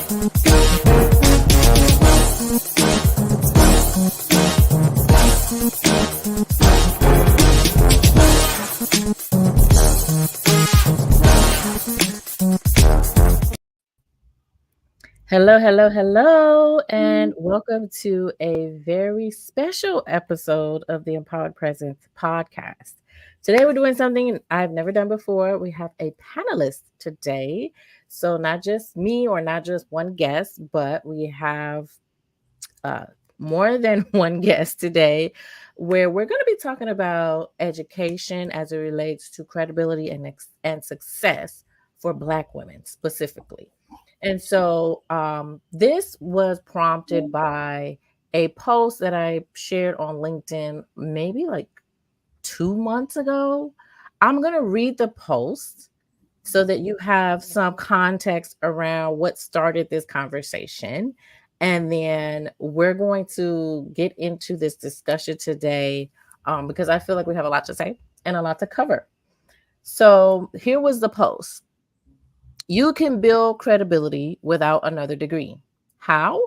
Hello, hello, hello, and welcome to a very special episode of the Empowered Presence podcast. Today, we're doing something I've never done before. We have a panelist today. So, not just me or not just one guest, but we have uh, more than one guest today, where we're going to be talking about education as it relates to credibility and success for Black women specifically. And so this was prompted by a post that I shared on LinkedIn maybe like 2 months ago. I'm going to read the post so that you have some context around what started this conversation. And then we're going to get into this discussion today because I feel like we have a lot to say and a lot to cover. So here was the post. You can build credibility without another degree. How?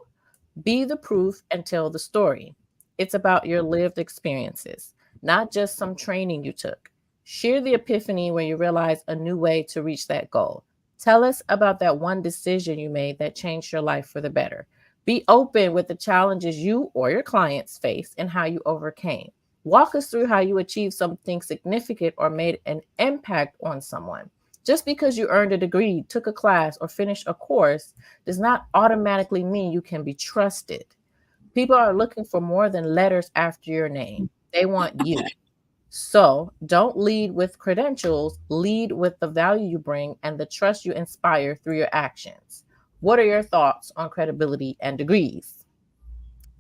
Be the proof and tell the story. It's about your lived experiences, not just some training you took. Share the epiphany when you realize a new way to reach that goal. Tell us about that one decision you made that changed your life for the better. Be open with the challenges you or your clients faced and how you overcame. Walk us through how you achieved something significant or made an impact on someone. Just because you earned a degree, took a class, or finished a course does not automatically mean you can be trusted. People are looking for more than letters after your name. They want you. So don't lead with credentials, lead with the value you bring and the trust you inspire through your actions. What are your thoughts on credibility and degrees?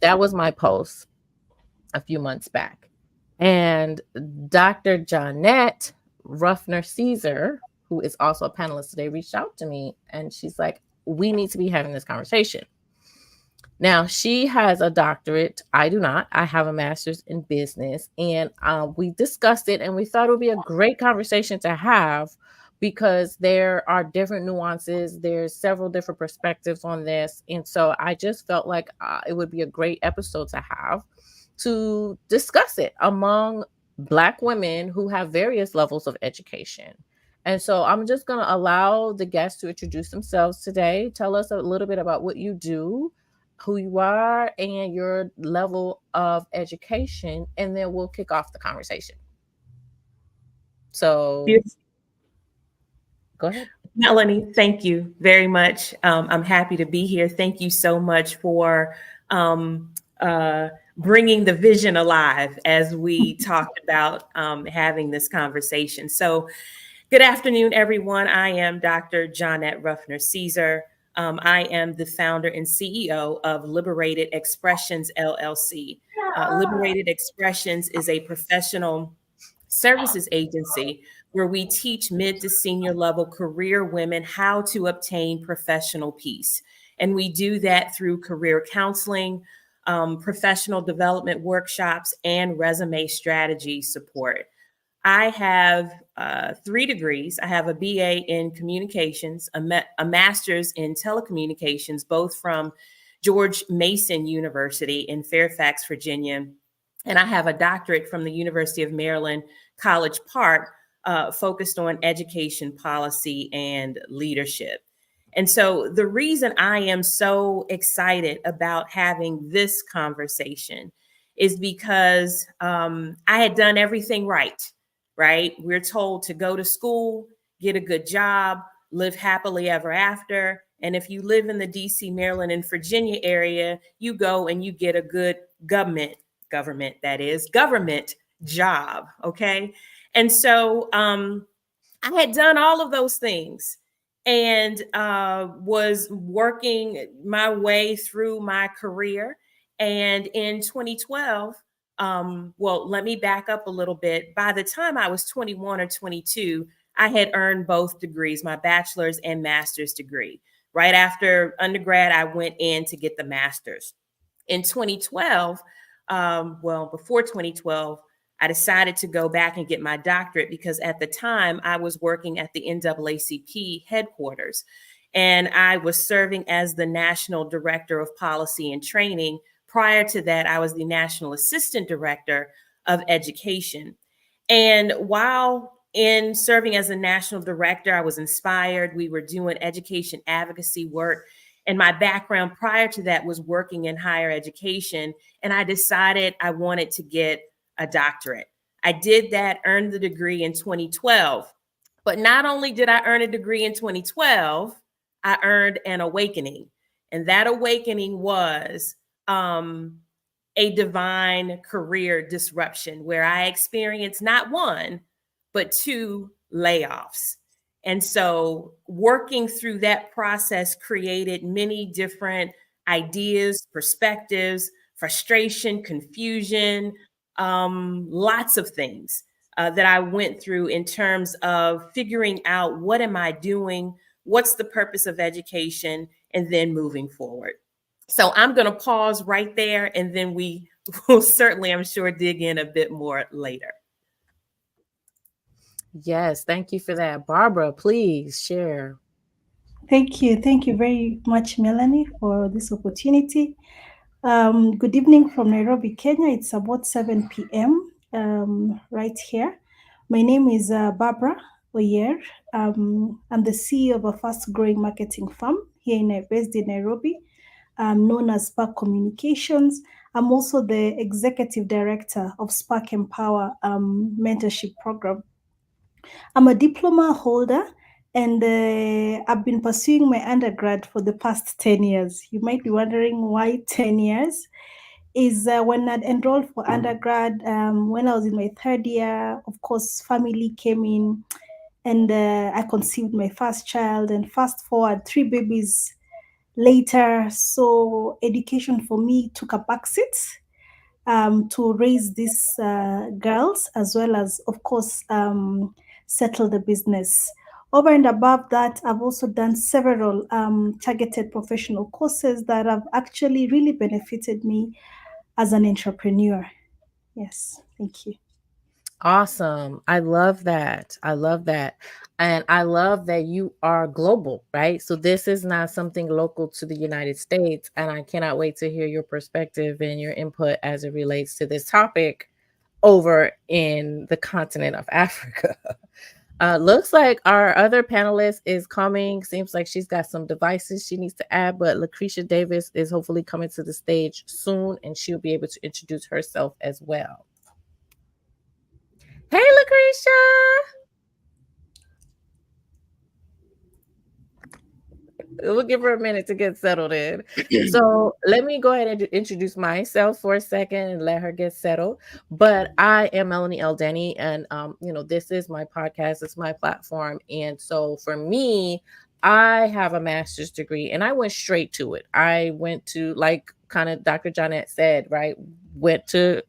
That was my post a few months back. And Dr. Johnette Rufner-Ceasar, who is also a panelist today, reached out to me and she's like, we need to be having this conversation. Now, she has a doctorate. I do not. I have a master's in business. And we discussed it and we thought it would be a great conversation to have because there are different nuances. There's several different perspectives on this. And so I just felt like it would be a great episode to have to discuss it among Black women who have various levels of education. And so I'm just going to allow the guests to introduce themselves today. Tell us a little bit about what you do, who you are, and your level of education, and then we'll kick off the conversation. So go ahead. Melanie, thank you very much. I'm happy to be here. Thank you so much for bringing the vision alive as we talked about having this conversation. So good afternoon, everyone. I am Dr. Johnette Rufner-Ceasar. I am the founder and CEO of Liberated Expressions, LLC. Liberated Expressions is a professional services agency where we teach mid to senior level career women how to obtain professional peace. And we do that through career counseling, professional development workshops, and resume strategy support. I have 3 degrees. I have a BA in communications, a master's in telecommunications, both from George Mason University in Fairfax, Virginia. And I have a doctorate from the University of Maryland, College Park, focused on education policy and leadership. And so the reason I am so excited about having this conversation is because I had done everything right. We're told to go to school, get a good job, live happily ever after. And if you live in the DC, Maryland, and Virginia area, you go and you get a good government job. Okay. And so I had done all of those things and was working my way through my career. And in 2012, well, let me back up a little bit. By the time I was 21 or 22, I had earned both degrees, my bachelor's and master's degree. Right after undergrad, I went in to get the master's. In 2012, before 2012, I decided to go back and get my doctorate because at the time I was working at the NAACP headquarters. And I was serving as the National Director of Policy and Training. Prior to that, I was the National Assistant Director of Education. And while in serving as a national director, I was inspired. We were doing education advocacy work. And my background prior to that was working in higher education. And I decided I wanted to get a doctorate. I did that, earned the degree in 2012. But not only did I earn a degree in 2012, I earned an awakening. And that awakening was a divine career disruption where I experienced not one, but two layoffs. And so working through that process created many different ideas, perspectives, frustration, confusion, lots of things that I went through in terms of figuring out what am I doing, what's the purpose of education, and then moving forward. So I'm going to pause right there, and then we will certainly, I'm sure, dig in a bit more later. Yes, thank you for that. Barbara, please share. Thank you. Thank you very much, Melanie, for this opportunity. Good evening from Nairobi, Kenya. It's about 7 p.m. Right here. My name is Barbara Oyer. I'm the CEO of a fast-growing marketing firm here based in Nairobi, known as Spark Communications. I'm also the executive director of Spark Empower mentorship program. I'm a diploma holder, and I've been pursuing my undergrad for the past 10 years. You might be wondering why 10 years. Is when I enrolled for undergrad, when I was in my third year, of course, family came in, and I conceived my first child, and fast forward 3 babies later. So education for me took a backseat to raise these girls, as well as, of course, settle the business. Over and above that, I've also done several targeted professional courses that have actually really benefited me as an entrepreneur. Yes, thank you. Awesome. I love that. I love that. And I love that you are global, right? So this is not something local to the United States. And I cannot wait to hear your perspective and your input as it relates to this topic over in the continent of Africa. Looks like our other panelist is coming. Seems like she's got some devices she needs to add, but Lakrisha Davis is hopefully coming to the stage soon, and she'll be able to introduce herself as well. Hey, Lakrisha. We'll give her a minute to get settled in. So let me go ahead and introduce myself for a second and let her get settled. But I am Melanie L. Denny, and this is my podcast, it's my platform. And so for me, I have a master's degree and I went straight to it. I went to, like kind of Dr. Johnette said, right? Went to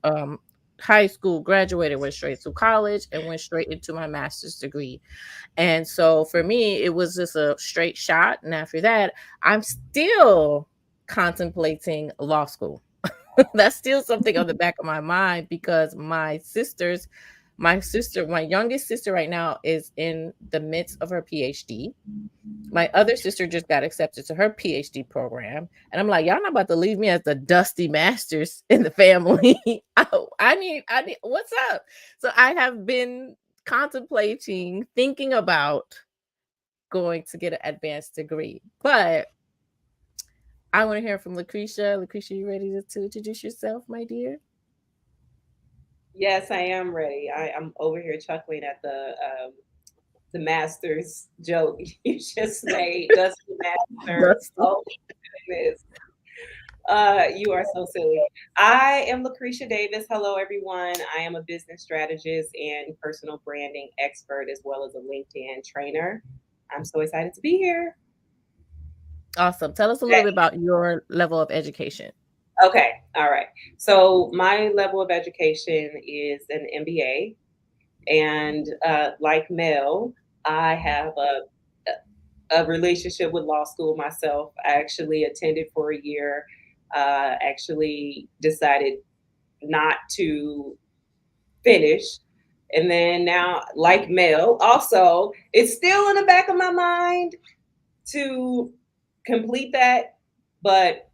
high school, graduated, went straight to college, and went straight into my master's degree. And so for me, it was just a straight shot. And after that, I'm still contemplating law school. That's still something on the back of my mind because my youngest sister right now is in the midst of her PhD. My other sister just got accepted to her PhD program. And I'm like, y'all not about to leave me as the dusty masters in the family. I need, what's up? So I have been contemplating, thinking about going to get an advanced degree. But I want to hear from Lakrisha. Lakrisha, you ready to introduce yourself, my dear? Yes, I am ready. I'm over here chuckling at the master's joke you just made. Dusty master. Oh goodness. You are so silly. I am Lakrisha Davis. Hello, everyone. I am a business strategist and personal branding expert, as well as a LinkedIn trainer. I'm so excited to be here. Awesome. Tell us a little bit about your level of education. Okay. All right. So my level of education is an MBA. And like Mel, I have a relationship with law school myself. I actually attended for a year, actually decided not to finish. And then now, like Mel, also, it's still in the back of my mind. to complete that, but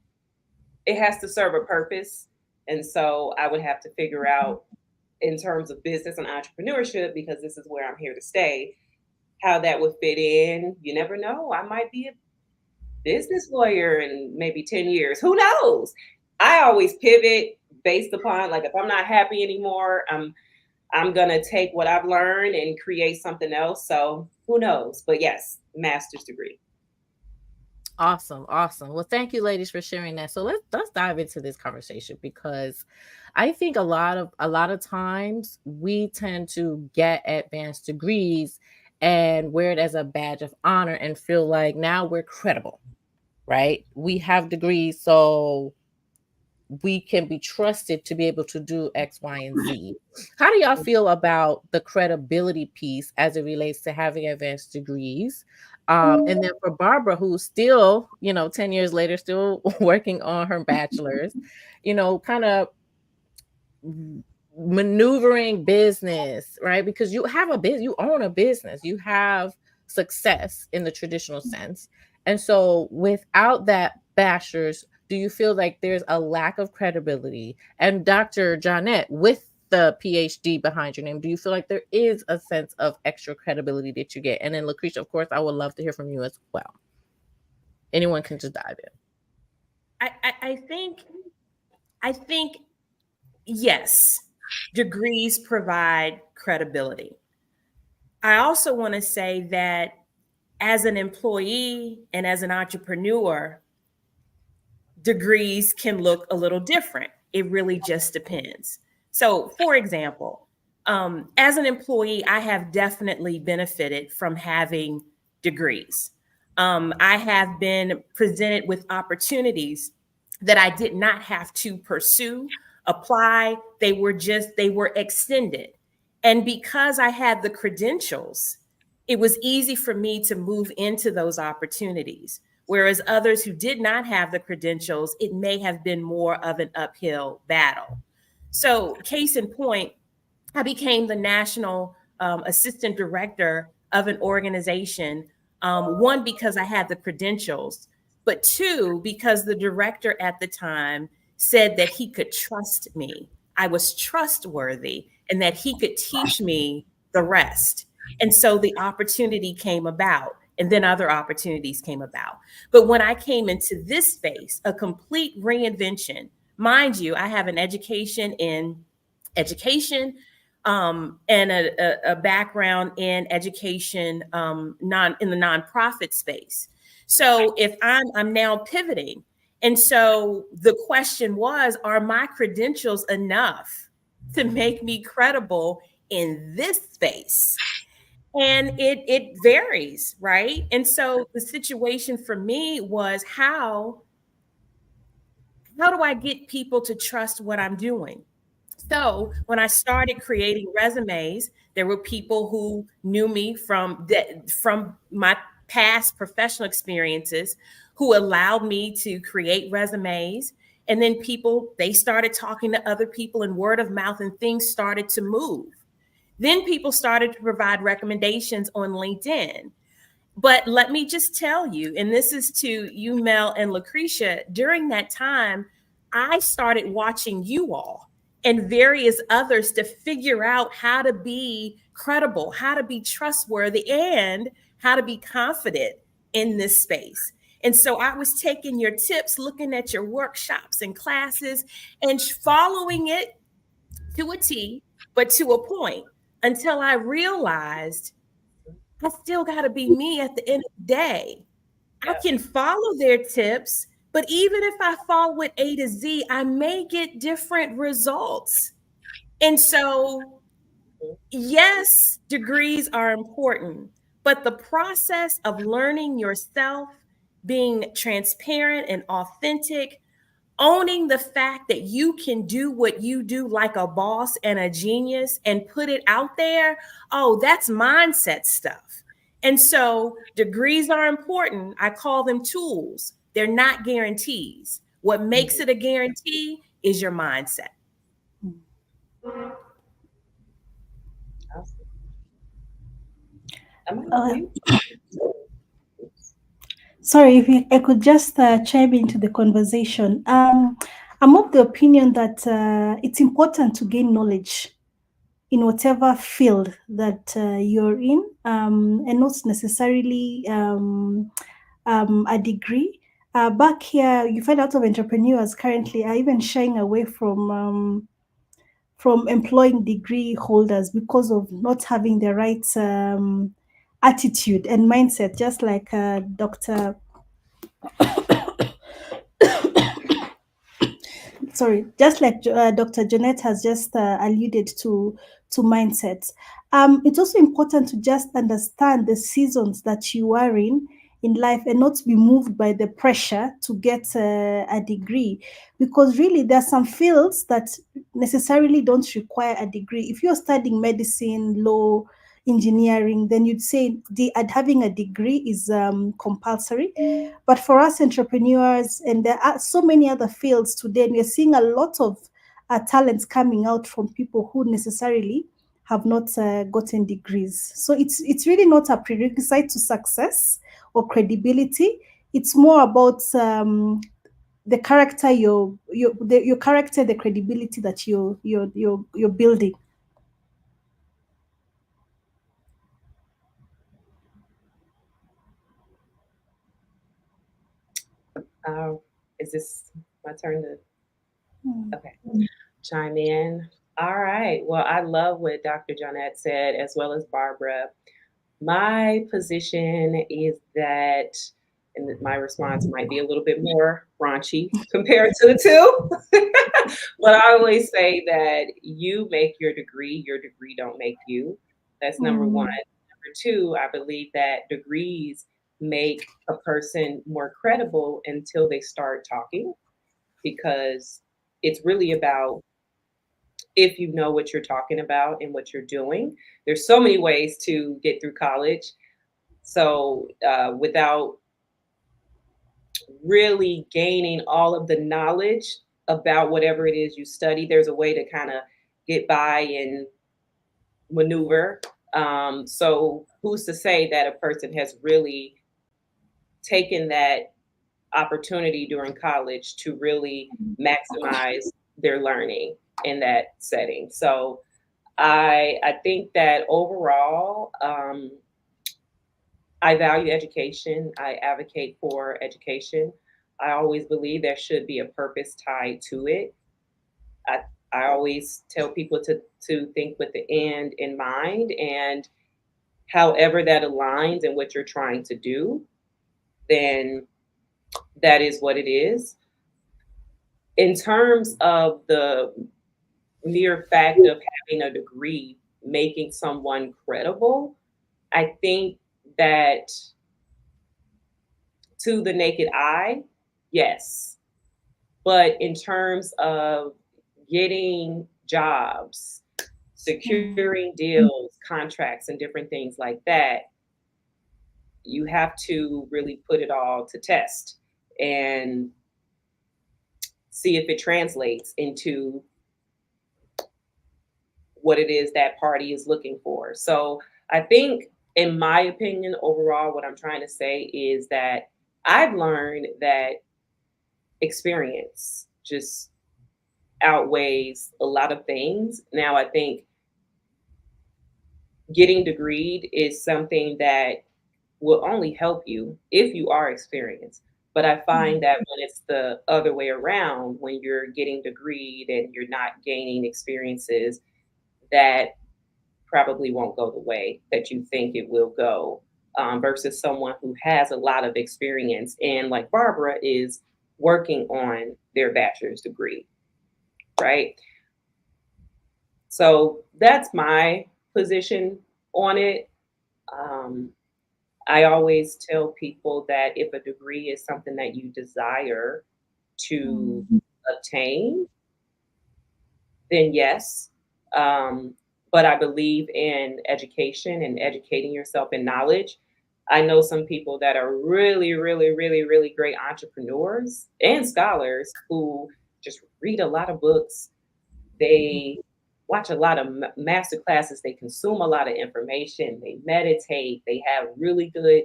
it has to serve a purpose. And so I would have to figure out, in terms of business and entrepreneurship, because this is where I'm here to stay, how that would fit in. You never know. I might be a business lawyer in maybe 10 years. Who knows? I always pivot based upon, like, if I'm not happy anymore, I'm gonna take what I've learned and create something else. So who knows? But yes, master's degree. Awesome, awesome. Well, thank you, ladies, for sharing that. So let's dive into this conversation, because I think a lot of times we tend to get advanced degrees and wear it as a badge of honor and feel like now we're credible, right? We have degrees, so we can be trusted to be able to do X, Y, and Z. How do y'all feel about the credibility piece as it relates to having advanced degrees? And then for Barbara, who's still, 10 years later, still working on her bachelor's, kind of maneuvering business, right? Because you have a business, you own a business, you have success in the traditional sense. And so without that bachelor's, do you feel like there's a lack of credibility? And Dr. Johnette, with the PhD behind your name, do you feel like there is a sense of extra credibility that you get? And then Lakrisha, of course, I would love to hear from you as well. Anyone can just dive in. I think yes, degrees provide credibility. I also want to say that as an employee and as an entrepreneur, degrees can look a little different. It really just depends. So, for example, as an employee, I have definitely benefited from having degrees. I have been presented with opportunities that I did not have to pursue, apply. They were extended. And because I had the credentials, it was easy for me to move into those opportunities. Whereas others who did not have the credentials, it may have been more of an uphill battle. So, case in point, I became the national assistant director of an organization, one, because I had the credentials, but two, because the director at the time said that he could trust me. I was trustworthy and that he could teach me the rest. And so the opportunity came about, and then other opportunities came about. But when I came into this space, a complete reinvention, mind you, I have an education in education, and a background in education, in the nonprofit space. So if I'm now pivoting, and so the question was, are my credentials enough to make me credible in this space? And it varies, right? And so the situation for me was, how do I get people to trust what I'm doing? So when I started creating resumes, there were people who knew me from my past professional experiences, who allowed me to create resumes. And then they started talking to other people, and word of mouth and things started to move. Then people started to provide recommendations on LinkedIn. But let me just tell you, and this is to you, Mel and Lakrisha, during that time, I started watching you all and various others to figure out how to be credible, how to be trustworthy, and how to be confident in this space. And so I was taking your tips, looking at your workshops and classes, and following it to a T, but to a point, until I realized I still got to be me at the end of the day. I can follow their tips, but even if I follow it A to Z, I may get different results. And so, yes, degrees are important, but the process of learning yourself, being transparent and authentic, owning the fact that you can do what you do like a boss and a genius and put it out there, oh, that's mindset stuff. And so degrees are important. I call them tools. They're not guarantees. What makes it a guarantee is your mindset. Sorry, if I could just chime into the conversation. I'm of the opinion that it's important to gain knowledge in whatever field that you're in, and not necessarily a degree. Back here, you find a lot of entrepreneurs currently are even shying away from employing degree holders because of not having the right attitude and mindset, just like Dr. Sorry, just like Dr. Johnette has just alluded to mindsets. It's also important to just understand the seasons that you are in life and not be moved by the pressure to get a degree, because really there are some fields that necessarily don't require a degree. If you're studying medicine, law, engineering, then you'd say having a degree is compulsory. But for us entrepreneurs, and there are so many other fields today, and we're seeing a lot of talents coming out from people who necessarily have not gotten degrees. So it's really not a prerequisite to success or credibility. It's more about the character, your character, the credibility that you're building. Is this my turn to? Okay, chime in. All right. Well, I love what Dr. Johnette said, as well as Barbara. My position is that, and my response might be a little bit more raunchy compared to the two, but I always say that you make your degree don't make you. That's number one. Number two, I believe that degrees make a person more credible until they start talking, because it's really about if you know what you're talking about and what you're doing. There's so many ways to get through college. So without really gaining all of the knowledge about whatever it is you study, there's a way to kind of get by and maneuver. So who's to say that a person has really taken that opportunity during college to really maximize their learning in that setting? So I think that overall, I value education. I advocate for education. I always believe there should be a purpose tied to it. I, I always tell people to think with the end in mind, and however that aligns and what you're trying to do, then that is what it is. In terms of the mere fact of having a degree making someone credible, I think that to the naked eye, yes. But in terms of getting jobs, securing deals, contracts, and different things like that, you have to really put it all to test and see if it translates into what it is that party is looking for. So I think, in my opinion, overall, what I'm trying to say is that I've learned that experience just outweighs a lot of things. Now, I think getting degreed is something that will only help you if you are experienced. But I find that when it's the other way around, when you're getting degreed and you're not gaining experiences, that probably won't go the way that you think it will go, versus someone who has a lot of experience and, like Barbara, is working on their bachelor's degree, right? So that's my position on it. Um, I always tell people that if a degree is something that you desire to obtain, then yes. But I believe in education and educating yourself in knowledge. I know some people that are really, really, really, really great entrepreneurs and scholars who just read a lot of books. They watch a lot of master classes. They consume a lot of information. They meditate. They have really good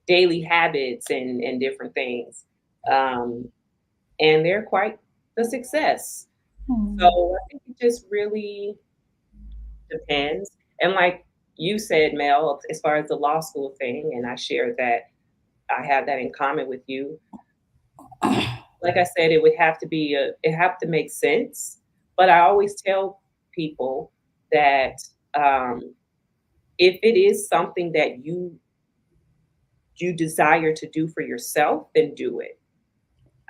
daily habits and different things. And they're quite a success. So I think it just really depends. And like you said, Mel, as far as the law school thing, and I shared that, I have that in common with you. Like I said, it would have to be it have to make sense. But I always tell people that if it is something that you desire to do for yourself, then do it.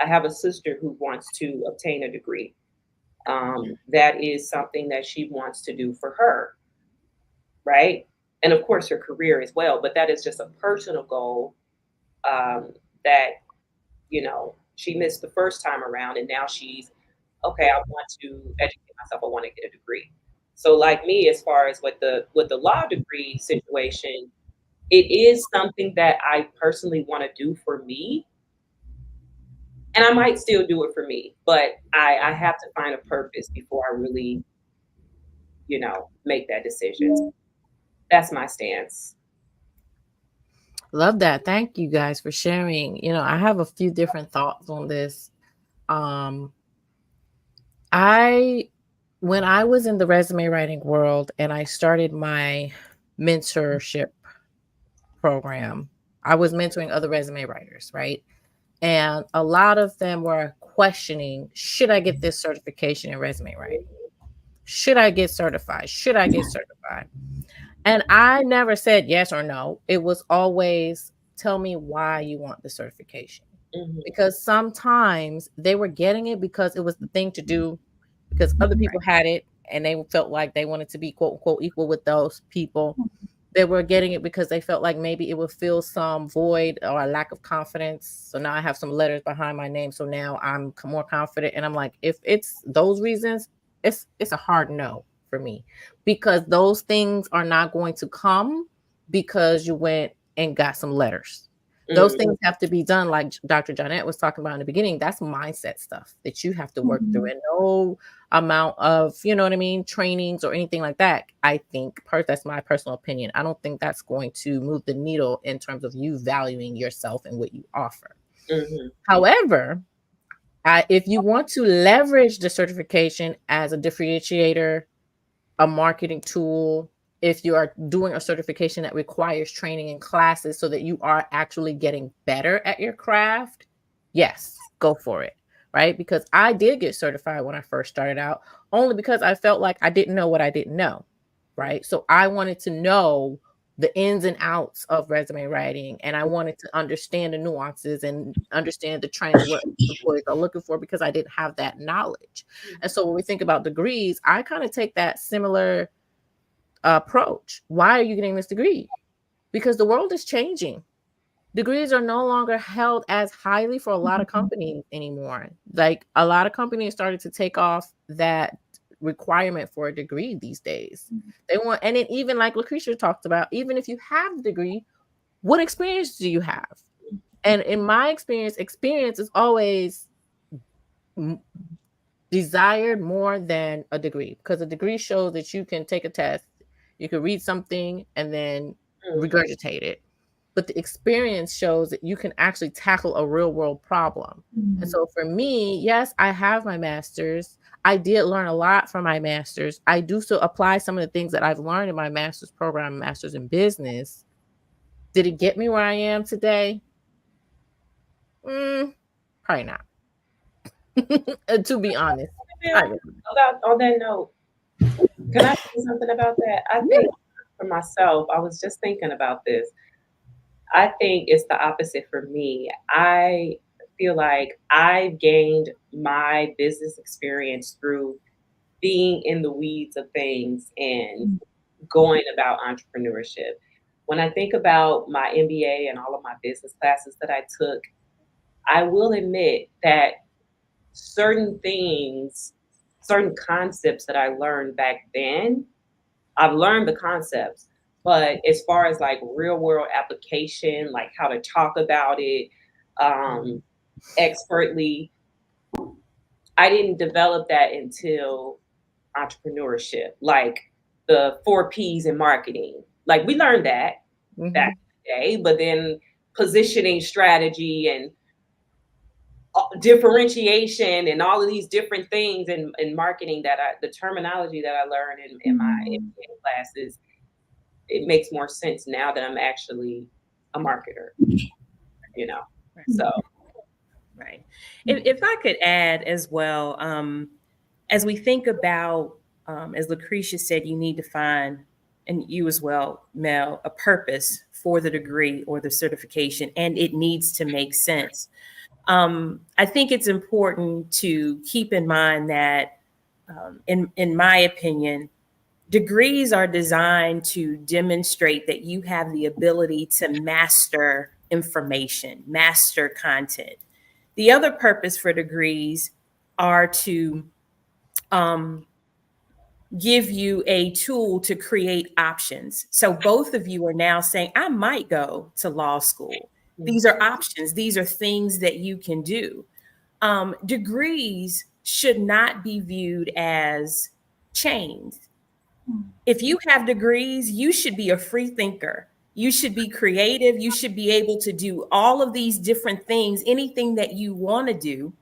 I have a sister who wants to obtain a degree. That is something that she wants to do for her, right? And of course, her career as well. But that is just a personal goal that she missed the first time around, and now she's okay. I want to educate myself. I want to get a degree. So, like me, as far as with the law degree situation, it is something that I personally want to do for me, and I might still do it for me, but I have to find a purpose before I really, make that decision. That's my stance. Love that. Thank you guys for sharing. I have a few different thoughts on this. When I was in the resume writing world and I started my mentorship program, I was mentoring other resume writers, right? And a lot of them were questioning, should I get this certification in resume writing? Should I get certified? Should I get certified? And I never said yes or no. It was always, tell me why you want the certification. Mhm. Because sometimes they were getting it because it was the thing to do, because other people had it and they felt like they wanted to be quote unquote equal with those people. They were getting it because they felt like maybe it would fill some void or a lack of confidence. So now I have some letters behind my name. So now I'm more confident. And I'm like, if it's those reasons, it's a hard no for me, because those things are not going to come because you went and got some letters. Those things have to be done, like Dr. Johnette was talking about in the beginning. That's mindset stuff that you have to work through, and no amount of, trainings or anything like that. I think that's my personal opinion. I don't think that's going to move the needle in terms of you valuing yourself and what you offer. However, if you want to leverage the certification as a differentiator, a marketing tool, if you are doing a certification that requires training and classes so that you are actually getting better at your craft, yes, go for it, right? Because I did get certified when I first started out, only because I felt like I didn't know what I didn't know, right? So I wanted to know the ins and outs of resume writing, and I wanted to understand the nuances and understand the trends of what employers are looking for, because I didn't have that knowledge. And so when we think about degrees, I kind of take that similar approach. Why are you getting this degree? Because the world is changing. Degrees are no longer held as highly for a lot of companies anymore. Like, a lot of companies started to take off that requirement for a degree these days. They want, and it, even like Lakrisha talked about, even if you have the degree, what experience do you have? And in my experience is always desired more than a degree, because a degree shows that you can take a test, you can read something and then regurgitate it. But the experience shows that you can actually tackle a real world problem. And so for me, yes, I have my master's. I did learn a lot from my master's. I do still apply some of the things that I've learned in my master's program, master's in business. Did it get me where I am today? Probably not. To be honest. About on that note, can I say something about that? I think for myself, I was just thinking about this. I think it's the opposite for me. I feel like I've gained my business experience through being in the weeds of things and going about entrepreneurship. When I think about my MBA and all of my business classes that I took, I will admit that certain things, certain concepts that I learned back then, I've learned the concepts, but as far as like real world application, like how to talk about it expertly, I didn't develop that until entrepreneurship, like the 4 P's in marketing. Like, we learned that back in the day, but then positioning strategy and differentiation and all of these different things in marketing the terminology that I learned in my MBA classes, it makes more sense now that I'm actually a marketer, so. Right. If I could add as well, as we think about, as Lakrisha said, you need to find, and you as well, Mel, a purpose for the degree or the certification, and it needs to make sense. I think it's important to keep in mind that, in my opinion, degrees are designed to demonstrate that you have the ability to master information, master content. The other purpose for degrees are to give you a tool to create options. So both of you are now saying, I might go to law school. These are options. These are things that you can do. Degrees should not be viewed as chains. If you have degrees, you should be a free thinker. You should be creative. You should be able to do all of these different things, anything that you want to do.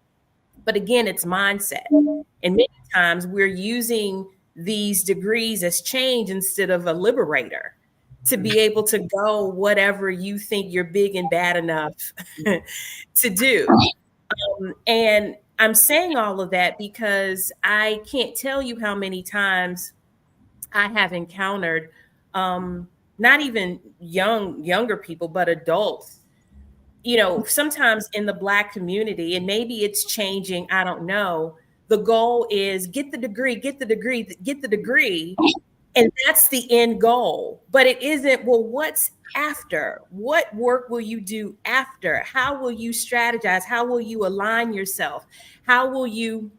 But again, it's mindset. And many times we're using these degrees as change instead of a liberator to be able to go whatever you think you're big and bad enough to do. And I'm saying all of that because I can't tell you how many times I have encountered not even younger people, but adults, sometimes in the Black community, and maybe it's changing, I don't know. The goal is get the degree, get the degree, get the degree. And that's the end goal. But it isn't, well, what's after? What work will you do after? How will you strategize? How will you align yourself? How will you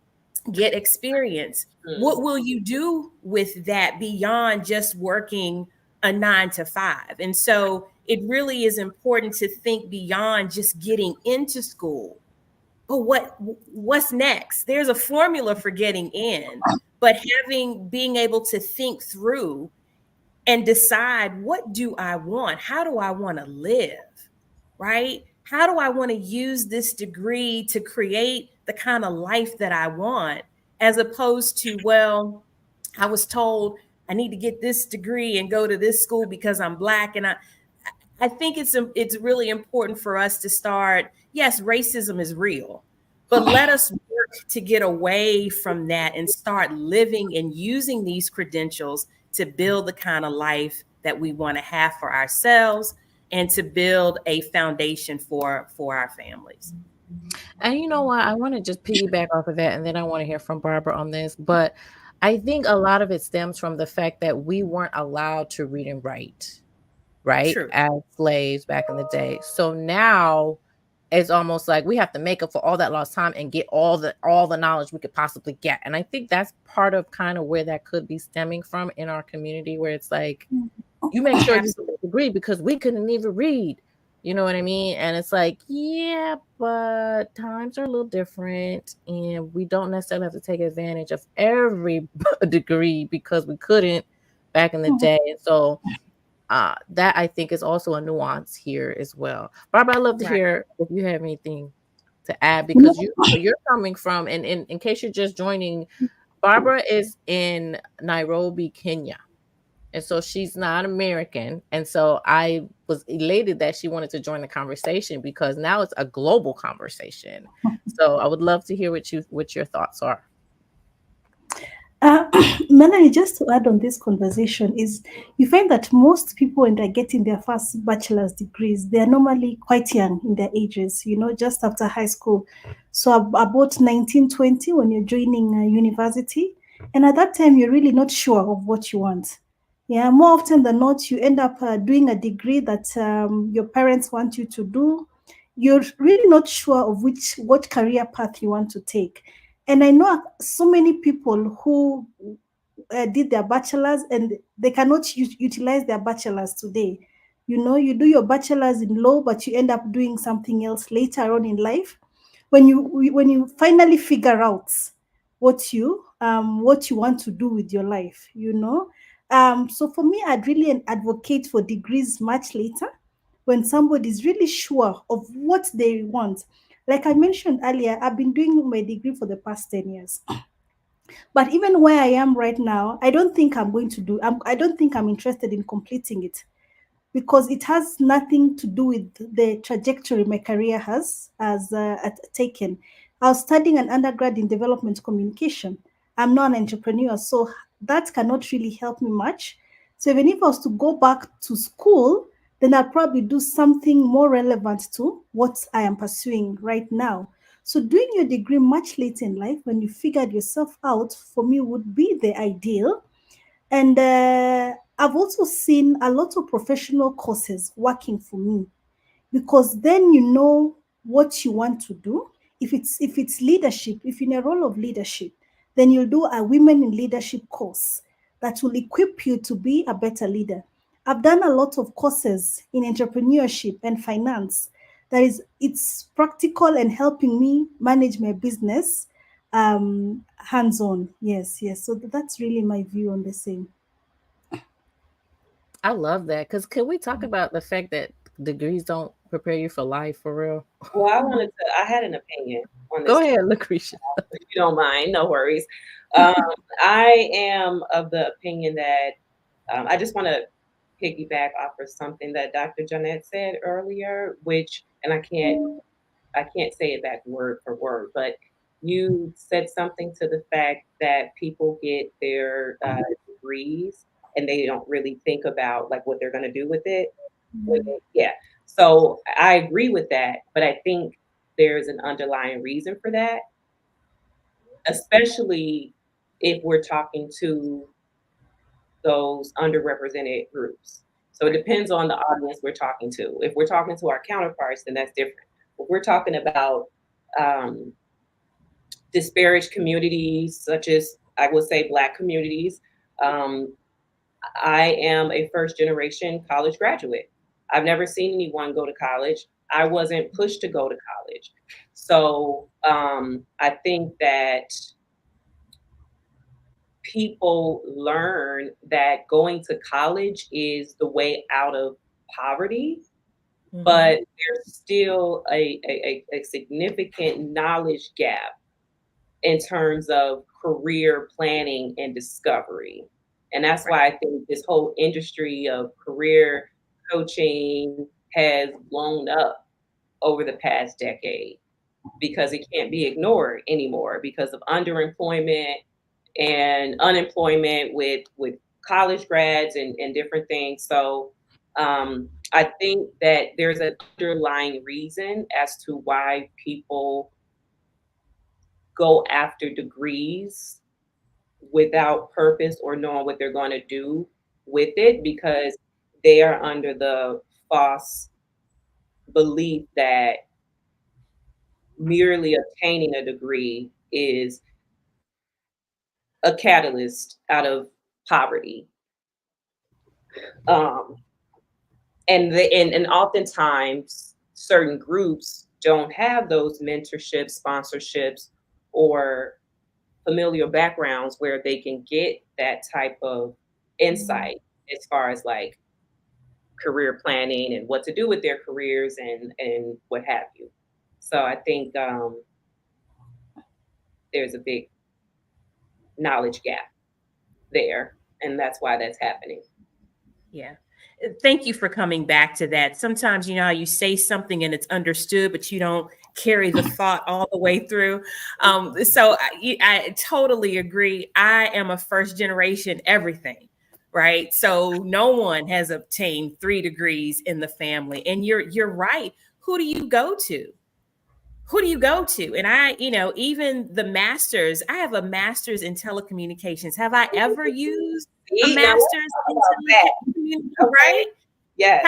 get experience? What will you do with that beyond just working a 9 to 5? And so it really is important to think beyond just getting into school. But what's next? There's a formula for getting in, but being able to think through and decide, what do I want? How do I want to live? Right? How do I want to use this degree to create the kind of life that I want, as opposed to, well, I was told I need to get this degree and go to this school because I'm Black. And I think it's really important for us to start. Yes, racism is real, but let us work to get away from that and start living and using these credentials to build the kind of life that we want to have for ourselves and to build a foundation for our families. And you know what? I want to just piggyback off of that, and then I want to hear from Barbara on this. But I think a lot of it stems from the fact that we weren't allowed to read and write, right? True. As slaves back in the day. So now it's almost like we have to make up for all that lost time and get all the knowledge we could possibly get. And I think that's part of kind of where that could be stemming from in our community, where it's like, you make sure you agree because we couldn't even read. You know what I mean? And it's like, yeah, but times are a little different, and we don't necessarily have to take advantage of every degree because we couldn't back in the day. And so that I think is also a nuance here as well. Barbara, I'd love to hear if you have anything to add, because you're coming from, and in case you're just joining, Barbara is in Nairobi, Kenya. And so she's not American. And so I was elated that she wanted to join the conversation, because now it's a global conversation. So I would love to hear what your thoughts are. Melanie, just to add on this conversation, is you find that most people, when they're getting their first bachelor's degrees, they're normally quite young in their ages, just after high school. So about 19, 20 when you're joining university. And at that time, you're really not sure of what you want. Yeah, more often than not, you end up doing a degree that your parents want you to do. You're really not sure of what career path you want to take. And I know so many people who did their bachelor's and they cannot utilize their bachelor's today. You do your bachelor's in law, but you end up doing something else later on in life. When you finally figure out what you want to do with your life. So for me, I'd really advocate for degrees much later, when somebody is really sure of what they want. Like I mentioned earlier, I've been doing my degree for the past 10 years. But even where I am right now, I don't think I'm going to do, I don't think I'm interested in completing it, because it has nothing to do with the trajectory my career has taken. I was studying an undergrad in development communication. I'm not an entrepreneur, so that cannot really help me much. So even if I was to go back to school, then I'll probably do something more relevant to what I am pursuing right now. So doing your degree much later in life, when you figured yourself out, for me would be the ideal. And I've also seen a lot of professional courses working for me, because then you know what you want to do. If it's leadership, if you're in a role of leadership, then you'll do a women in leadership course that will equip you to be a better leader. I've done a lot of courses in entrepreneurship and finance. It's practical and helping me manage my business hands-on. Yes. So that's really my view on the same. I love that. Because can we talk about the fact that degrees don't prepare you for life for real? Well, I had an opinion on this Go topic, ahead, Lakrisha. if you don't mind, no worries. Um, I am of the opinion that I just want to piggyback off of something that Dr. Johnette said earlier, which, and I can't say it back word for word, but you said something to the fact that people get their degrees and they don't really think about like what they're going to do with it. Yeah. So I agree with that, but I think there's an underlying reason for that, especially if we're talking to those underrepresented groups. So it depends on the audience we're talking to. If we're talking to our counterparts, then that's different. If we're talking about um, disparaged communities, such as I would say Black communities, um, I am a first generation college graduate. I've never seen anyone go to college. I wasn't pushed to go to college. So I think that people learn that going to college is the way out of poverty, but there's still a significant knowledge gap in terms of career planning and discovery. And that's why I think this whole industry of career coaching has blown up over the past decade, because it can't be ignored anymore because of underemployment and unemployment with college grads and different things. So I think that there's an underlying reason as to why people go after degrees without purpose or knowing what they're going to do with it, because they are under the false belief that merely obtaining a degree is a catalyst out of poverty. Um, and oftentimes certain groups don't have those mentorships, sponsorships, or familial backgrounds where they can get that type of insight as far as like career planning and what to do with their careers and what have you. So I think there's a big knowledge gap there, and that's why that's happening. Yeah. Thank you for coming back to that. Sometimes, you know, how you say something and it's understood, but you don't carry the thought all the way through. So I totally agree. I am a first generation everything, right? So no one has obtained 3 degrees in the family. And you're right. Who do you go to? Who do you go to? And I, you know, even the masters, I have a master's in telecommunications. Have I ever used a See, now let's master's talk in about that. telecommunications? Okay. Right? Yes.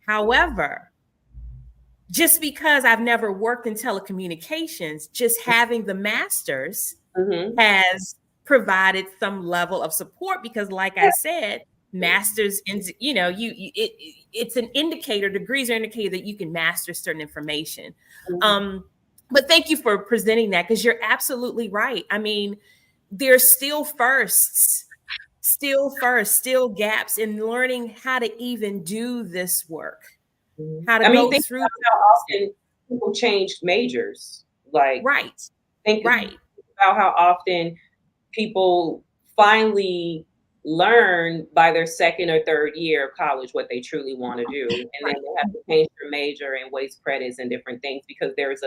However, just because I've never worked in telecommunications, just having the master's has provided some level of support, because like I said, masters, you know, it's an indicator, degrees are an indicator that you can master certain information. But thank you for presenting that, because you're absolutely right. I mean, there's still still gaps in learning how to even do this work. how to go think through about how often people changed majors. Like, think about how often people finally learn by their second or third year of college what they truly want to do, and then they have to change their major and waste credits and different things because there's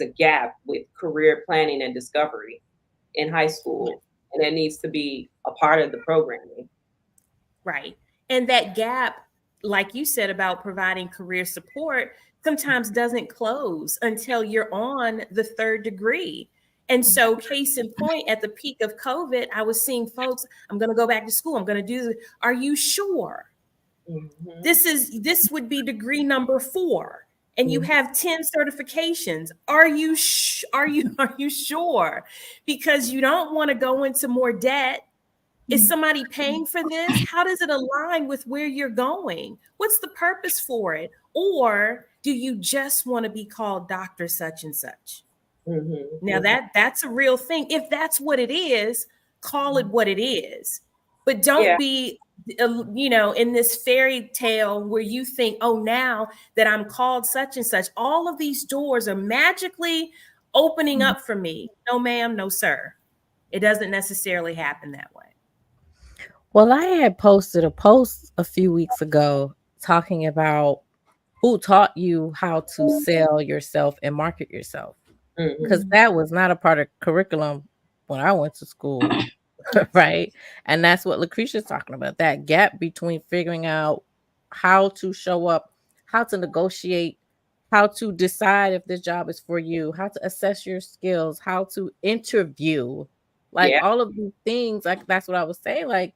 a gap with career planning and discovery in high school, and that needs to be a part of the programming. Right. And that gap, like you said about providing career support, sometimes doesn't close until you're on the third degree. And so, case in point, at the peak of COVID, I was seeing folks, I'm going to go back to school. I'm going to do this. Are you sure? This would be degree number 4. And you have 10 certifications. Are you sure? Because you don't want to go into more debt. Is somebody paying for this? How does it align with where you're going? What's the purpose for it? Or do you just want to be called Dr. Such and Such? Now that's a real thing. If that's what it is, call it what it is. But don't be, in this fairy tale where you think, oh, now that I'm called such and such, all of these doors are magically opening up for me. No, ma'am, no, sir. It doesn't necessarily happen that way. Well, I had posted a post a few weeks ago talking about who taught you how to sell yourself and market yourself. Because that was not a part of curriculum when I went to school, right? And that's what Lakrisha is talking about, that gap between figuring out how to show up, how to negotiate, how to decide if this job is for you, how to assess your skills, how to interview, like all of these things. Like that's what I was saying. Like,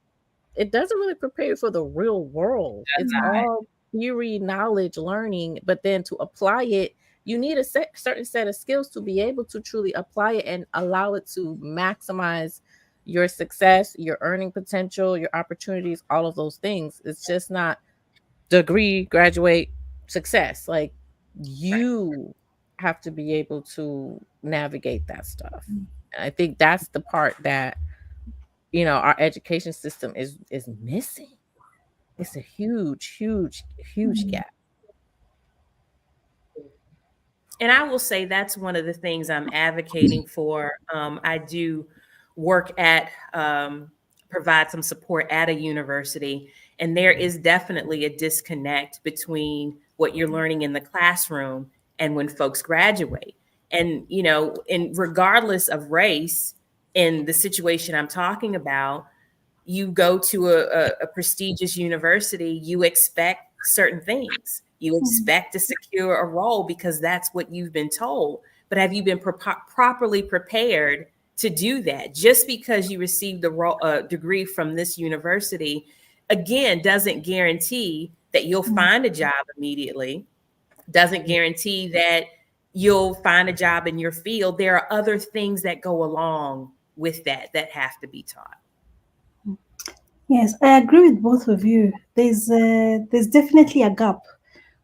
it doesn't really prepare you for the real world. It's all theory, knowledge, learning, but then to apply it, you need a certain set of skills to be able to truly apply it and allow it to maximize your success, your earning potential, your opportunities, all of those things. It's just not degree, graduate, success. Like, you have to be able to navigate that stuff. And I think that's the part that our education system is missing. It's a huge gap. And I will say that's one of the things I'm advocating for. I do work at, provide some support at a university, and there is definitely a disconnect between what you're learning in the classroom and when folks graduate. And, and regardless of race, in the situation I'm talking about, you go to a prestigious university, you expect certain things. You expect to secure a role because that's what you've been told. But have you been properly prepared to do that? Just because you received a degree from this university, again, doesn't guarantee that you'll find a job immediately, doesn't guarantee that you'll find a job in your field. There are other things that go along with that have to be taught. Yes, I agree with both of you. There's definitely a gap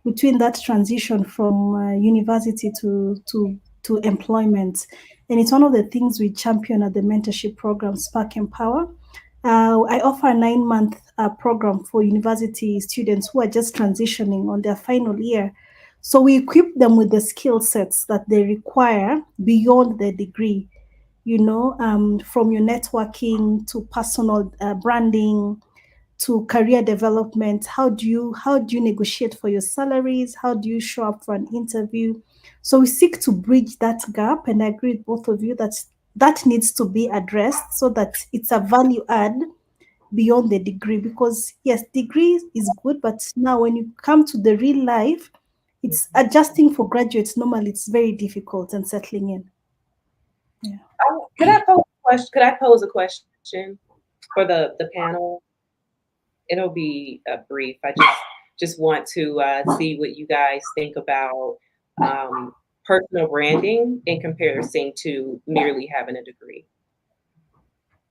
between that transition from university to employment, and it's one of the things we champion at the mentorship program Spark Empower. I offer a 9-month program for university students who are just transitioning on their final year. So we equip them with the skill sets that they require beyond their degree. From your networking to personal branding to career development. How do you negotiate for your salaries? How do you show up for an interview? So we seek to bridge that gap, and I agree with both of you that needs to be addressed so that it's a value add beyond the degree. Because yes, degree is good, but now when you come to the real life, it's adjusting for graduates. Normally, it's very difficult and settling in. Yeah. Could I pose a question for the panel? It'll be brief. I just want to see what you guys think about personal branding in comparison to merely having a degree.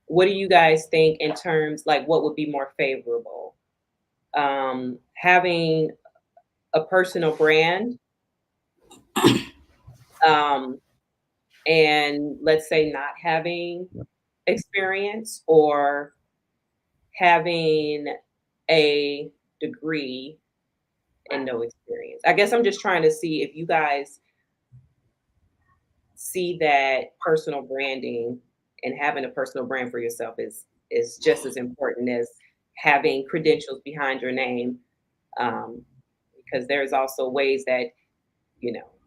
What do you guys think in terms, like, what would be more favorable? Having a personal brand, and let's say not having experience, or having a degree and no experience. I guess I'm just trying to see if you guys see that personal branding and having a personal brand for yourself is just as important as having credentials behind your name. Because there's also ways that,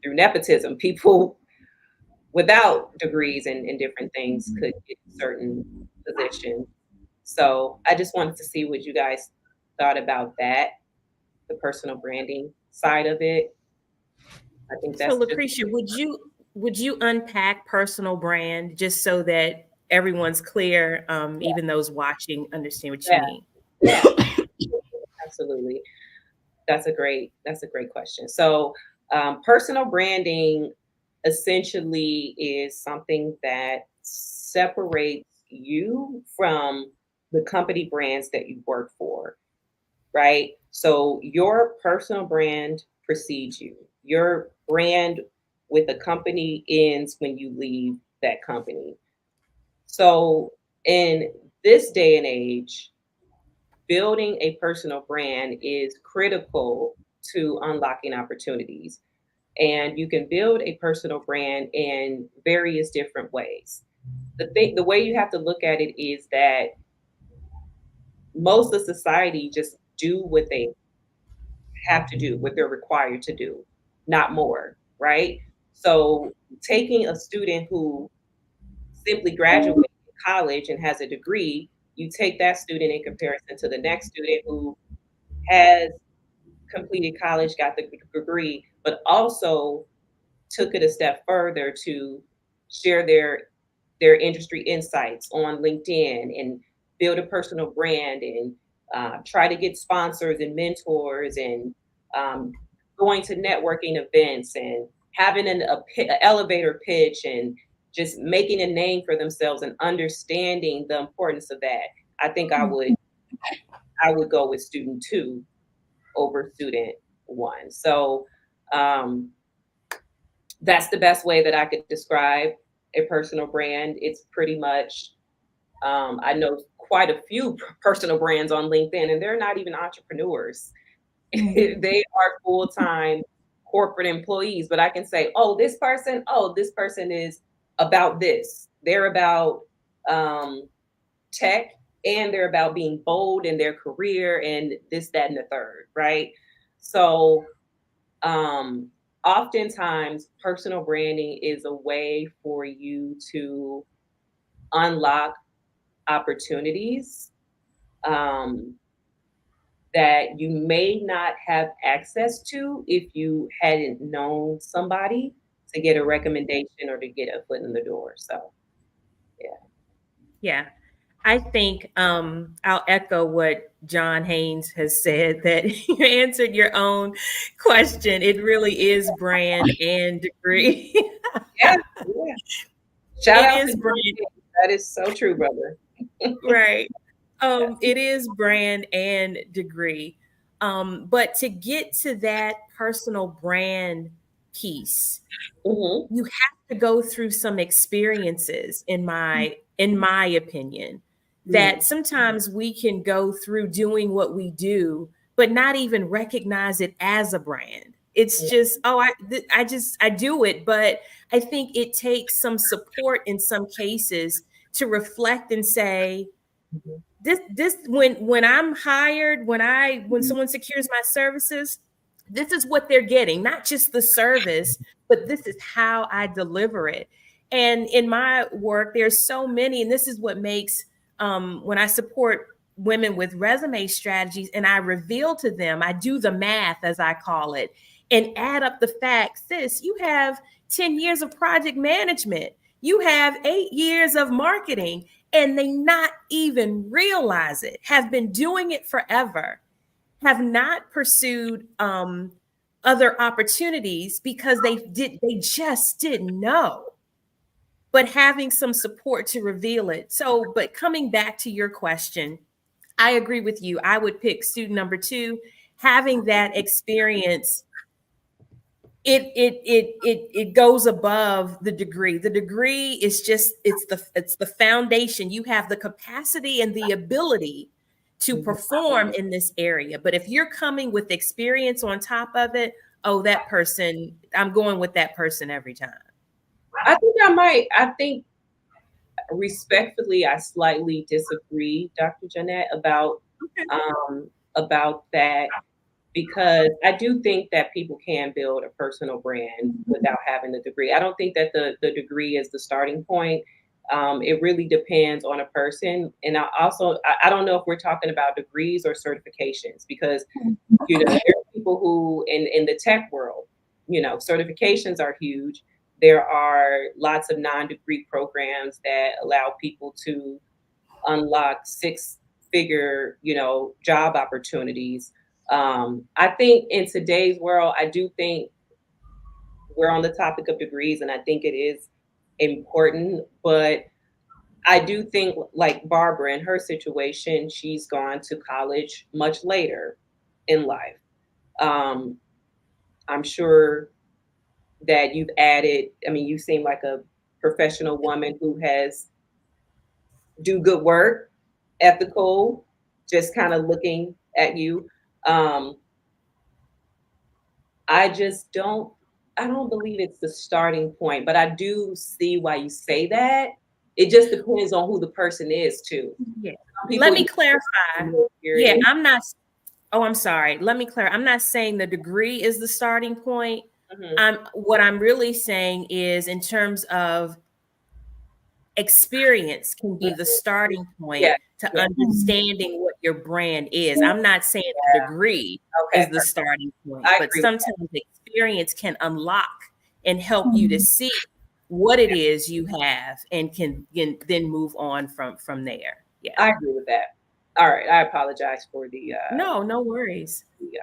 through nepotism, people without degrees and different things could get certain positions. So I just wanted to see what you guys thought about that, the personal branding side of it. I think So, that's just Lakrisha, would you unpack personal brand just so that everyone's clear, even those watching understand what you yeah, mean? yeah, absolutely. That's a great question. So, personal branding essentially is something that separates you from the company brands that you work for, right? So your personal brand precedes you. Your brand with the company ends when you leave that company. So in this day and age, building a personal brand is critical to unlocking opportunities. And you can build a personal brand in various different ways. The way you have to look at it is that most of society just do what they have to do, what they're required to do, not more, right? So taking a student who simply graduated college and has a degree, you take that student in comparison to the next student who has completed college, got the degree, but also took it a step further to share their industry insights on LinkedIn and build a personal brand and try to get sponsors and mentors and um, going to networking events and having a elevator pitch and just making a name for themselves and understanding the importance of that. I think I would go with student two over student one. So um, that's the best way that I could describe a personal brand. It's pretty much, I know quite a few personal brands on LinkedIn, and they're not even entrepreneurs. They are full time corporate employees. But I can say, this person is about this. They're about tech, and they're about being bold in their career and this, that, and the third, right? So um, oftentimes personal branding is a way for you to unlock opportunities um, that you may not have access to if you hadn't known somebody to get a recommendation or to get a foot in the door. So yeah. Yeah. I think I'll echo what John Haynes has said, that you answered your own question. It really is brand and degree. Yeah, yeah. Shout It out to is John brand, Hayes. That is so true, brother. right? It is brand and degree. But to get to that personal brand piece, Hmm. you have to go through some experiences, in my opinion, that sometimes we can go through doing what we do but not even recognize it as a brand. It's just, I do it. But I think it takes some support in some cases to reflect and say, this when I'm hired, when someone secures my services, this is what they're getting, not just the service, but this is how I deliver it. And in my work, there's so many, and this is what makes, when I support women with resume strategies and I reveal to them, I do the math, as I call it, and add up the facts. You have 10 years of project management, you have 8 years of marketing, and they not even realize it, have been doing it forever, have not pursued other opportunities because they just didn't know, but having some support to reveal it. So, but coming back to your question, I agree with you. I would pick student number two. Having that experience, it goes above the degree. The degree is just, it's the foundation. You have the capacity and the ability to perform in this area. But if you're coming with experience on top of it, oh, that person, I'm going with that person every time. I think respectfully, I slightly disagree, Dr. Johnette, about that, because I do think that people can build a personal brand without having the degree. I don't think that the degree is the starting point. It really depends on a person. And I don't know if we're talking about degrees or certifications, because, there are people who in the tech world, certifications are huge. There are lots of non-degree programs that allow people to unlock six-figure, job opportunities. I think in today's world, I do think we're on the topic of degrees, and I think it is important, but I do think, like Barbara, in her situation, she's gone to college much later in life. I'm sure that you've added, you seem like a professional woman who has do good work, ethical, just kind of looking at you. I don't believe it's the starting point, but I do see why you say that. It just depends on who the person is too. Yeah. Let me clarify. Yeah, I'm sorry. Let me clarify. I'm not saying the degree is the starting point. What I'm really saying is, in terms of experience, can be the starting point to understanding what your brand is. I'm not saying the degree is the starting point, but sometimes experience can unlock and help you to see what it is you have, and can then move on from there. Yeah, I agree with that. All right, I apologize for the no worries. The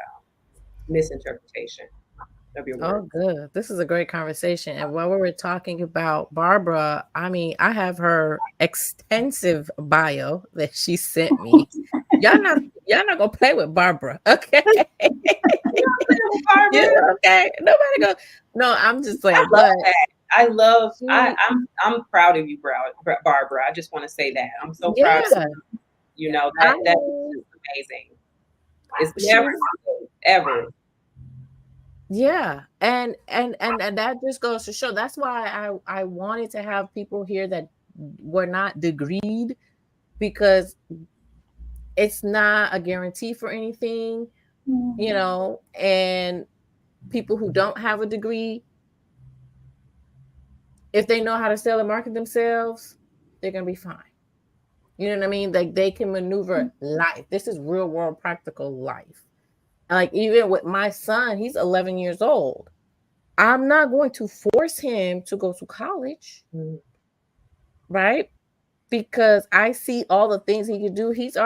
misinterpretation of your word. Oh, good. This is a great conversation. And while we were talking about Barbara, I have her extensive bio that she sent me. Y'all not gonna play with Barbara, okay? Yeah, okay. Nobody go. No, I'm just saying. I'm proud of you, Barbara. I just want to say that I'm so proud of you. That's amazing. It's never ever. Yeah, and that just goes to show. That's why I wanted to have people here that were not degreed, because it's not a guarantee for anything, and people who don't have a degree, if they know how to sell and market themselves, they're gonna be fine. You know what I mean? Like, they can maneuver life. This is real world practical life. Like, even with my son, he's 11 years old. I'm not going to force him to go to college, right? Because I see all the things he can do. He's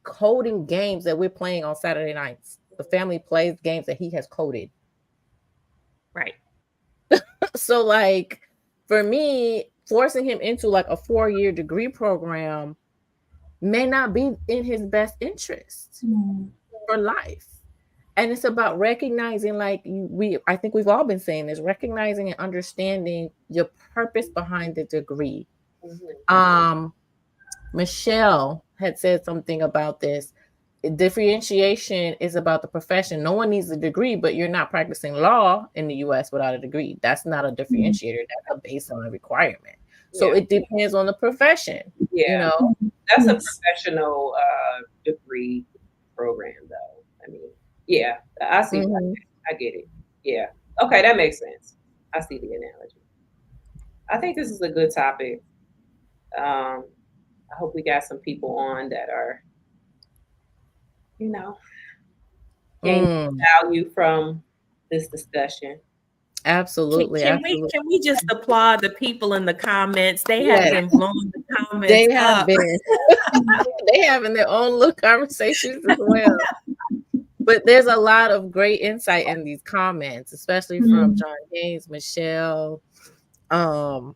coding games that we're playing on Saturday nights. The family plays games that he has coded. Right. So, like, for me, forcing him into like a 4-year degree program may not be in his best interest for life. And it's about recognizing, like I think we've all been saying this, recognizing and understanding your purpose behind the degree. Michelle had said something about this. Differentiation is about the profession. No one needs a degree, but you're not practicing law in the U.S. without a degree. That's not a differentiator. That's a baseline requirement. So it depends on the profession. Yeah, that's a professional degree program, though. Yeah, I see. I get it. Yeah. Okay, that makes sense. I see the analogy. I think this is a good topic. I hope we got some people on that are, getting value from this discussion. Absolutely. Can we just applaud the people in the comments? They have been blowing the comments. They have been. They having their own little conversations as well. But there's a lot of great insight in these comments, especially from John Haynes, Michelle. And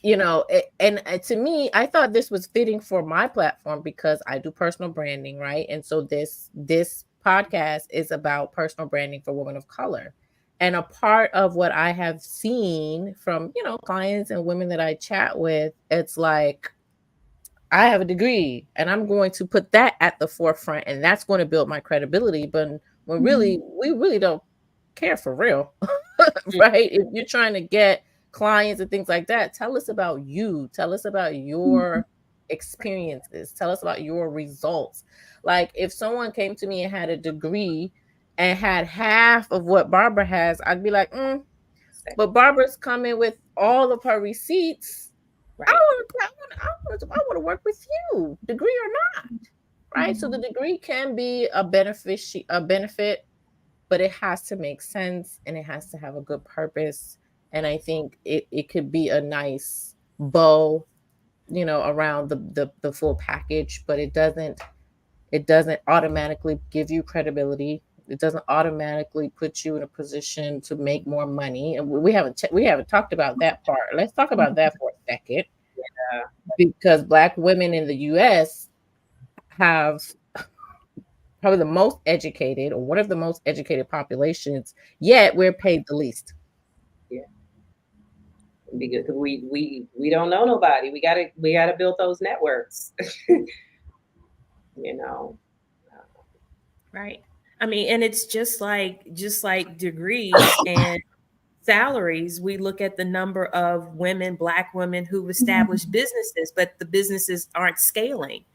to me, I thought this was fitting for my platform because I do personal branding, right? And so this podcast is about personal branding for women of color. And a part of what I have seen from, clients and women that I chat with, it's like I have a degree and I'm going to put that at the forefront, and that's going to build my credibility. But when really, we really don't care for real, right? If you're trying to get clients and things like that, tell us about you. Tell us about your experiences. Tell us about your results. Like if someone came to me and had a degree and had half of what Barbara has, I'd be like, but Barbara's coming with all of her receipts. Right. I want to work with you, degree or not, right? So the degree can be a benefit, but it has to make sense and it has to have a good purpose. And I think it could be a nice bow, around the full package, but it doesn't automatically give you credibility. It doesn't automatically put you in a position to make more money. And we haven't talked about that part. Let's talk about that for a second. Yeah. Because Black women in the US have probably the most educated, or one of the most educated populations, yet we're paid the least. Yeah. Because we don't know nobody. We gotta build those networks. Right. I mean, and it's just like degrees and salaries. We look at the number of women, Black women who've established businesses, but the businesses aren't scaling.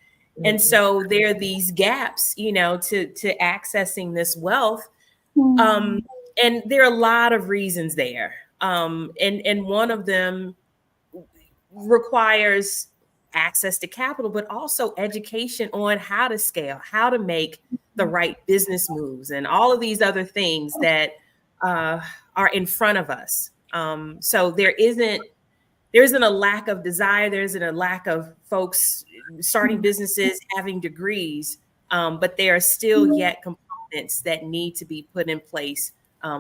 And so there are these gaps, to accessing this wealth. And there are a lot of reasons there. And one of them requires access to capital, but also education on how to scale, how to make the right business moves, and all of these other things that are in front of us. So there isn't a lack of desire. There isn't a lack of folks starting businesses, having degrees, but there are still yet components that need to be put in place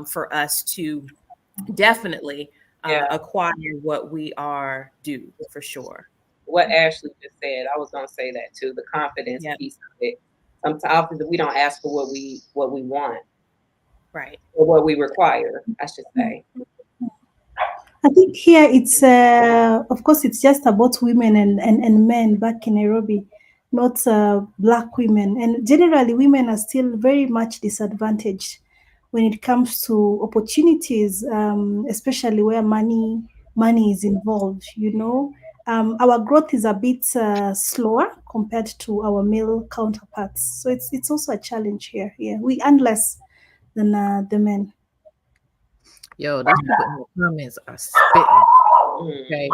for us to definitely acquire what we are due, for sure. What Ashley just said, I was going to say that too. The confidence piece of it. Sometimes we don't ask for what we want, right, or what we require, I should say. I think here it's of course it's just about women and men back in Nairobi, not Black women. And generally, women are still very much disadvantaged when it comes to opportunities, especially where money is involved. Our growth is a bit slower compared to our male counterparts. So it's also a challenge here. Yeah, we earn less than the men. Yo, these people in the comments are spitting. Okay,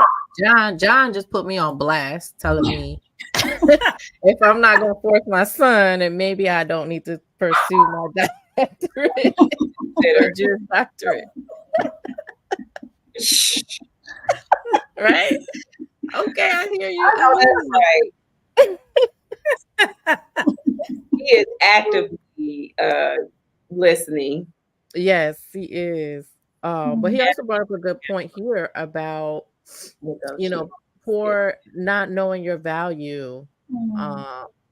John just put me on blast, telling me if I'm not going to force my son, and maybe I don't need to pursue my doctorate or just doctorate. Right? Okay, I hear you. That's right. He is actively listening. Yes, he is. But he also brought up a good point here about, poor not knowing your value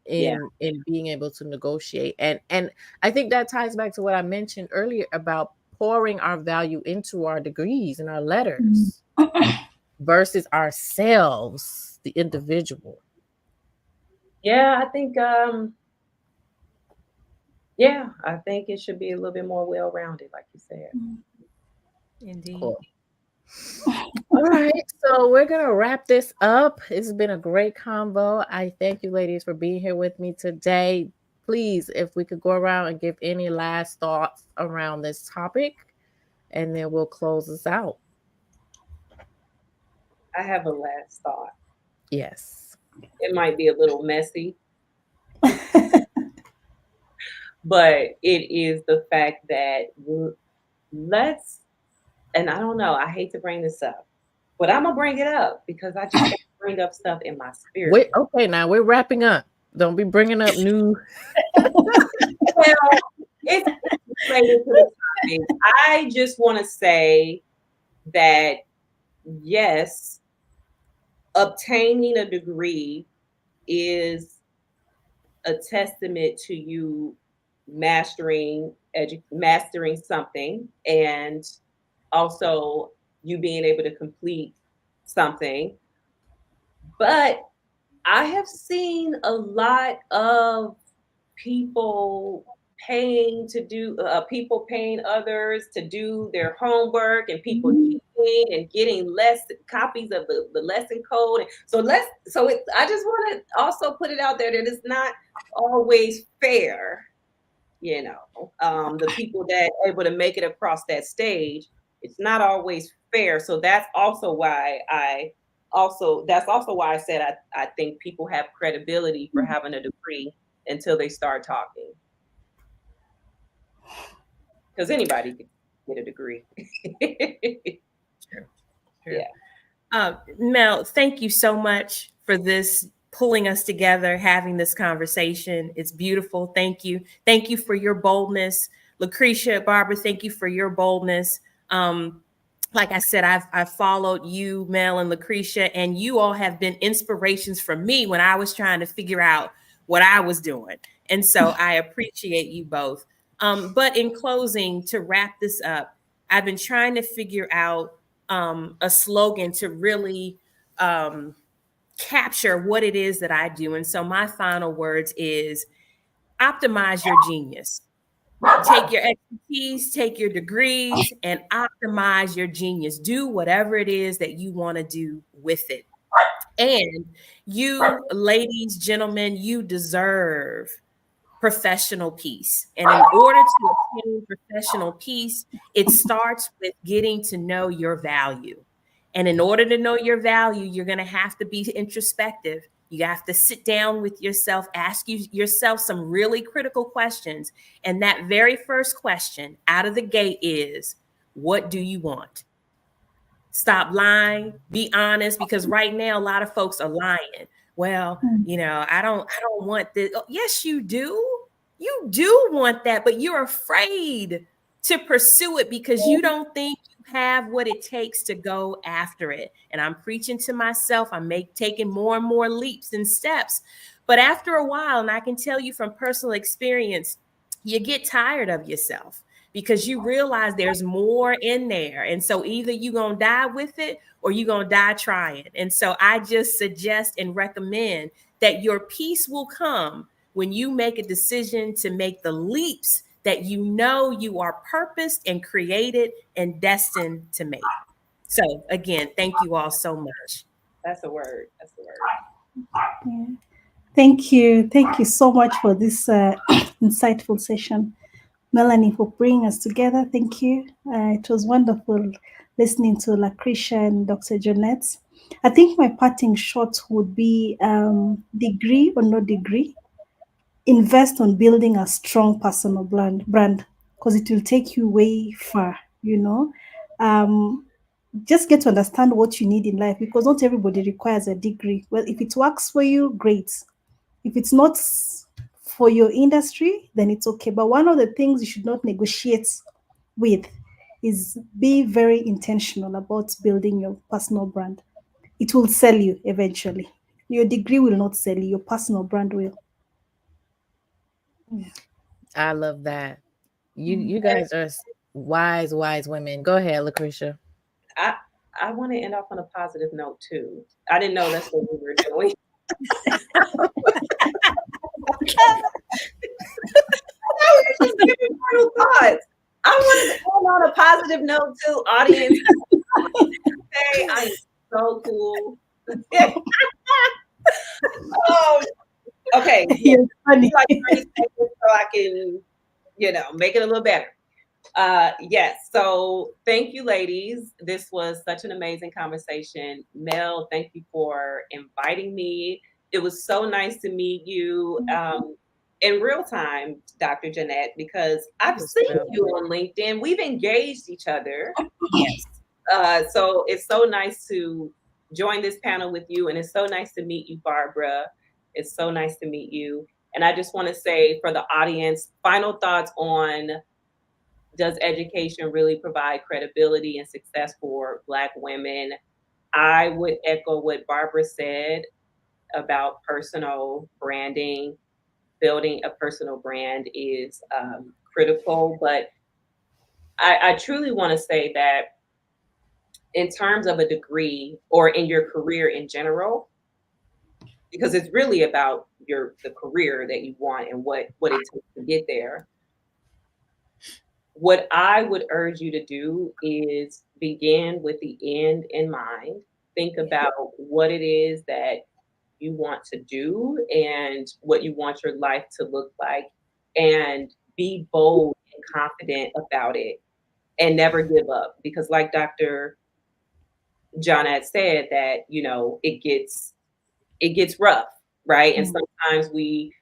in being able to negotiate. And I think that ties back to what I mentioned earlier about pouring our value into our degrees and our letters versus ourselves, the individual. Yeah, I think I think it should be a little bit more well-rounded, like you said. Indeed. Cool. All right, so we're gonna wrap this up. It's been a great convo. I thank you, ladies, for being here with me today. Please, if we could go around and give any last thoughts around this topic, and then we'll close this out. I have a last thought. Yes. It might be a little messy, but it is the fact that and I don't know, I hate to bring this up, but I'm gonna bring it up because I just bring up stuff in my spirit. Wait, okay, now we're wrapping up. Don't be bringing up new. Well, it's related to the topic. I just want to say that yes, obtaining a degree is a testament to you mastering something, and also you being able to complete something. But I have seen a lot of people people paying others to do their homework, and people cheating and getting less copies of the lesson code. I just want to also put it out there that it's not always fair. The people that are able to make it across that stage, it's not always fair. So that's also why I said I think people have credibility for having a degree until they start talking. Because anybody can get a degree. True. Yeah. Mel, thank you so much for this, pulling us together, having this conversation. It's beautiful. Thank you. Thank you for your boldness. Lakrisha, Barbara, thank you for your boldness. Like I said, I've followed you, Mel and Lakrisha, and you all have been inspirations for me when I was trying to figure out what I was doing. And so I appreciate you both. But in closing, to wrap this up, I've been trying to figure out a slogan to really capture what it is that I do. And so my final words is optimize your genius. Take your expertise, take your degrees, and optimize your genius. Do whatever it is that you want to do with it. And you, ladies, gentlemen, you deserve professional peace. And in order to obtain professional peace, it starts with getting to know your value. And in order to know your value, you're going to have to be introspective. You have to sit down with yourself, ask yourself some really critical questions. And that very first question out of the gate is, what do you want? Stop lying, be honest, because right now a lot of folks are lying. Well, I don't want this. Oh, yes, you do. You do want that, but you're afraid to pursue it because you don't think you have what it takes to go after it. And I'm preaching to myself. I'm taking more and more leaps and steps. But after a while, and I can tell you from personal experience, you get tired of yourself because you realize there's more in there. And so either you're going to die with it or you're going to die trying. And so I just suggest and recommend that your peace will come when you make a decision to make the leaps that you know you are purposed and created and destined to make. So again, thank you all so much. That's a word. That's a word. Yeah. Thank you. Thank you so much for this insightful session, Melanie, for bringing us together. Thank you. It was wonderful listening to Lakrisha and Dr. Johnette. I think my parting shot would be degree or no degree, invest on building a strong personal brand because it will take you way far. Just get to understand what you need in life, because not everybody requires a degree. Well, if it works for you, great. If it's not for your industry, then it's okay. But one of the things you should not negotiate with is be very intentional about building your personal brand. It will sell you eventually. Your degree will not sell you, your personal brand will. I love that. You guys are wise women. Go ahead, Lakrisha. I want to end off on a positive note too. I didn't know that's what we were doing. Just giving final thoughts. I wanted to end on a positive note too, audience. Hey, I am so cool. Okay. You're funny. Like 30 seconds so I can, make it a little better. Yes. So thank you, ladies. This was such an amazing conversation. Mel, thank you for inviting me. It was so nice to meet you in real time, Dr. Johnette, because I've seen you on LinkedIn. We've engaged each other. Yes. So it's so nice to join this panel with you. And it's so nice to meet you, Barbara. It's so nice to meet you. And I just want to say for the audience, final thoughts on, does education really provide credibility and success for Black women? I would echo what Barbara said about personal branding. Building a personal brand is critical, but I truly want to say that in terms of a degree or in your career in general, because it's really about the career that you want and what it takes to get there. What I would urge you to do is begin with the end in mind. Think about what it is that you want to do and what you want your life to look like, and be bold and confident about it, and never give up. Because like Dr. Johnette said, that, you know, it gets rough, right? And sometimes we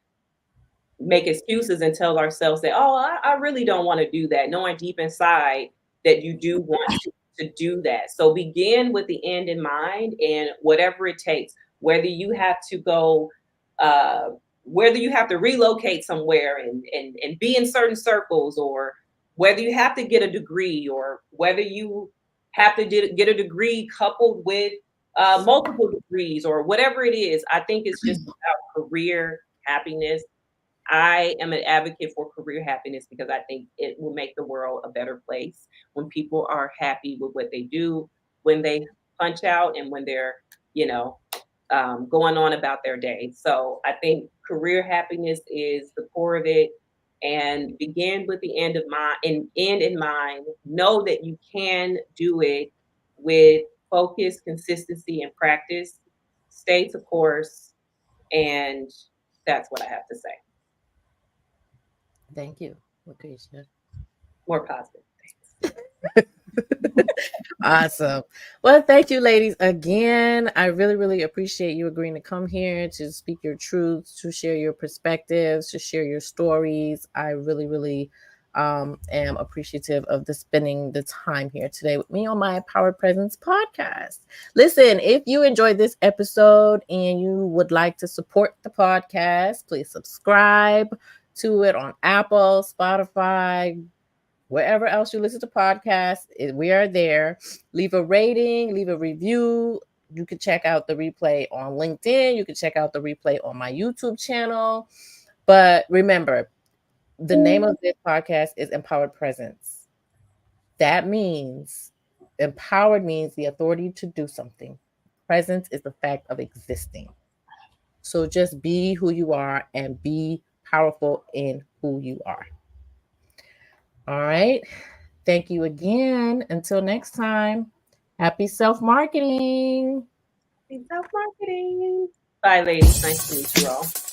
make excuses and tell ourselves that, oh, I really don't want to do that, knowing deep inside that you do want to do that. So begin with the end in mind, and whatever it takes, whether you have to go, whether you have to relocate somewhere and be in certain circles, or whether you have to get a degree, or whether you have to get a degree coupled with multiple degrees, or whatever it is. I think it's just about career happiness. I am an advocate for career happiness because I think it will make the world a better place when people are happy with what they do, when they punch out, and when they're, you know, going on about their day. So I think career happiness is the core of it. And begin with the end in mind. Know that you can do it with focus, consistency, and practice. Stay to course, and that's what I have to say. Thank you, Lakrisha. More positive. Awesome. Well, thank you, ladies, again. I really, really appreciate you agreeing to come here to speak your truths, to share your perspectives, to share your stories. I really, really am appreciative of spending the time here today with me on my Empowered Presence podcast. Listen, if you enjoyed this episode and you would like to support the podcast, please subscribe to it on Apple, Spotify, wherever else you listen to podcasts. We are there. Leave a rating, leave a review. You can check out the replay on LinkedIn. You can check out the replay on my YouTube channel. But remember, the name of this podcast is Empowered Presence. That means empowered means the authority to do something. Presence is the fact of existing. So just be who you are and be powerful in who you are. All right. Thank you again. Until next time, happy self-marketing. Happy self-marketing. Bye, ladies. Nice to meet you all.